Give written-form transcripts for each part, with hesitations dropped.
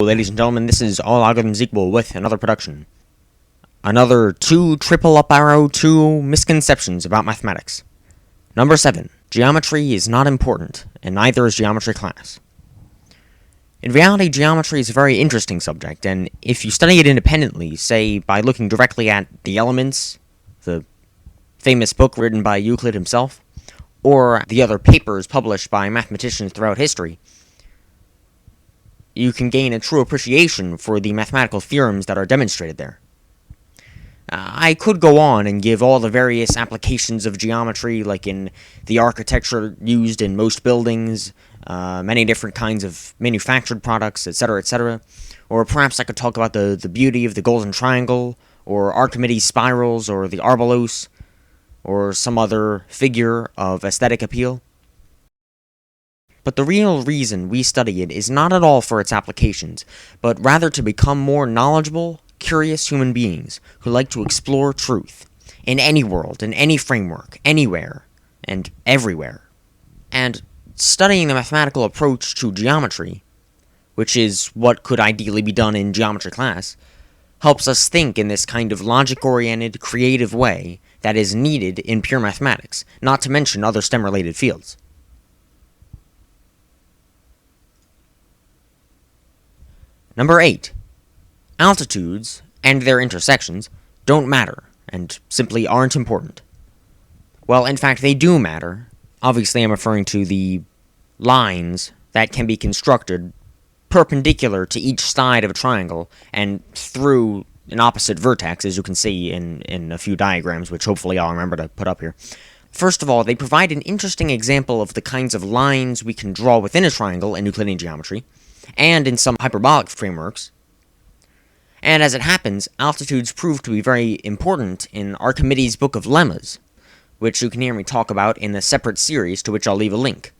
Ladies and gentlemen, this is AllLogarithmsEqual with another production. Another 2 triple up arrow 2 misconceptions about mathematics. Number 7. Geometry is not important, and neither is geometry class. In reality, geometry is a very interesting subject, and if you study it independently, say by looking directly at the Elements, the famous book written by Euclid himself, or the other papers published by mathematicians throughout history, you can gain a true appreciation for the mathematical theorems that are demonstrated there. I could go on and give all the various applications of geometry, like in the architecture used in most buildings, many different kinds of manufactured products, etc., or perhaps I could talk about the beauty of the golden triangle, or Archimedes' spirals, or the arballos, or some other figure of aesthetic appeal. But the real reason we study it is not at all for its applications, but rather to become more knowledgeable, curious human beings who like to explore truth, in any world, in any framework, anywhere, and everywhere. And studying the mathematical approach to geometry, which is what could ideally be done in geometry class, helps us think in this kind of logic-oriented, creative way that is needed in pure mathematics, not to mention other STEM-related fields. Number 8. Altitudes, and their intersections, don't matter, and simply aren't important. Well, in fact, they do matter. Obviously, I'm referring to the lines that can be constructed perpendicular to each side of a triangle, and through an opposite vertex, as you can see in a few diagrams, which hopefully I'll remember to put up here. First of all, they provide an interesting example of the kinds of lines we can draw within a triangle in Euclidean geometry, and in some hyperbolic frameworks. And as it happens, altitudes prove to be very important in Archimedes' Book of Lemmas, which you can hear me talk about in a separate series to which I'll leave a link.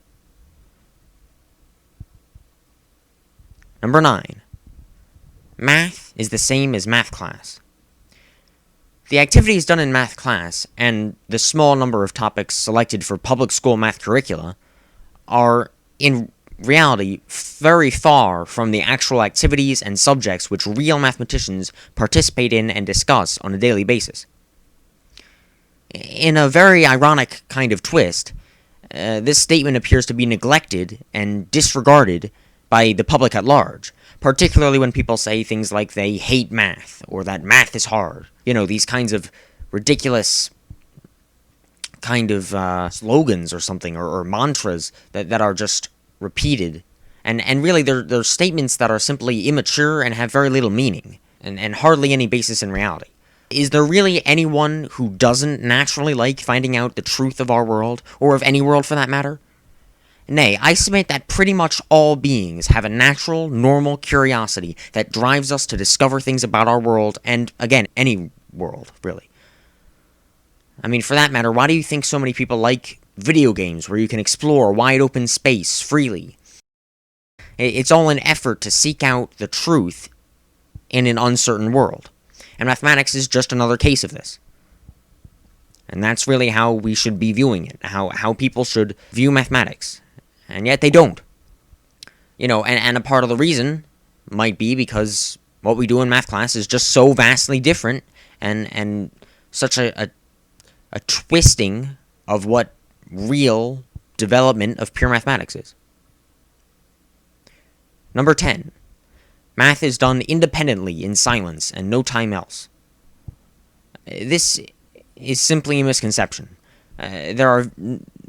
Number 9. Math is the same as math class. The activities done in math class, and the small number of topics selected for public school math curricula, are, in reality, very far from the actual activities and subjects which real mathematicians participate in and discuss on a daily basis. In a very ironic kind of twist, this statement appears to be neglected and disregarded by the public at large, particularly when people say things like they hate math, or that math is hard. You know, these kinds of ridiculous kind of slogans or something, or mantras that are just repeated, and really they're statements that are simply immature and have very little meaning, and hardly any basis in reality. Is there really anyone who doesn't naturally like finding out the truth of our world, or of any world for that matter? Nay, I submit that pretty much all beings have a natural, normal curiosity that drives us to discover things about our world, and again, any world, really. I mean, for that matter, why do you think so many people like video games where you can explore wide open space freely? It's all an effort to seek out the truth in an uncertain world. And mathematics is just another case of this. And that's really how we should be viewing it, how people should view mathematics. And yet they don't. You know, and a part of the reason might be because what we do in math class is just so vastly different, and such a twisting of what real development of pure mathematics is. Number 10. Math is done independently in silence and no time else. This is simply a misconception. There are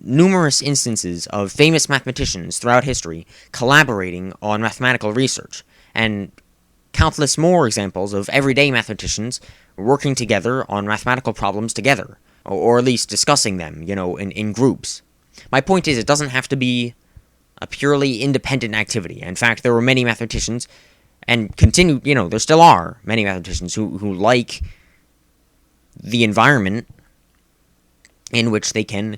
numerous instances of famous mathematicians throughout history collaborating on mathematical research, and countless more examples of everyday mathematicians working together on mathematical problems together, or at least discussing them, you know, in groups. My point is, it doesn't have to be a purely independent activity. In fact, there were many mathematicians, and continue, you know, there still are many mathematicians who like the environment in which they can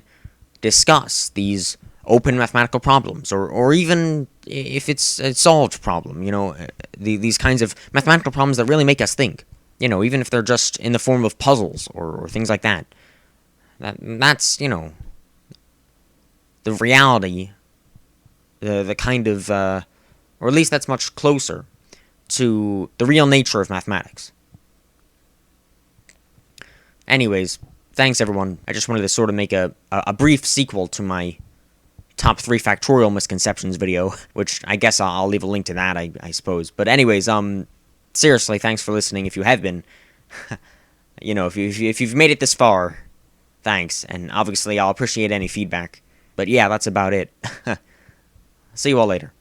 discuss these open mathematical problems, or even if it's a solved problem, you know, these kinds of mathematical problems that really make us think, you know, even if they're just in the form of puzzles or things like that. That's, you know, the reality, the kind of, or at least that's much closer to the real nature of mathematics. Anyways, thanks everyone. I just wanted to sort of make a brief sequel to my top 3 factorial misconceptions video, which I guess I'll leave a link to that, I suppose. But anyways, seriously, thanks for listening if you have been. You know, if you've made it this far, thanks, and obviously I'll appreciate any feedback. But yeah, that's about it. See you all later.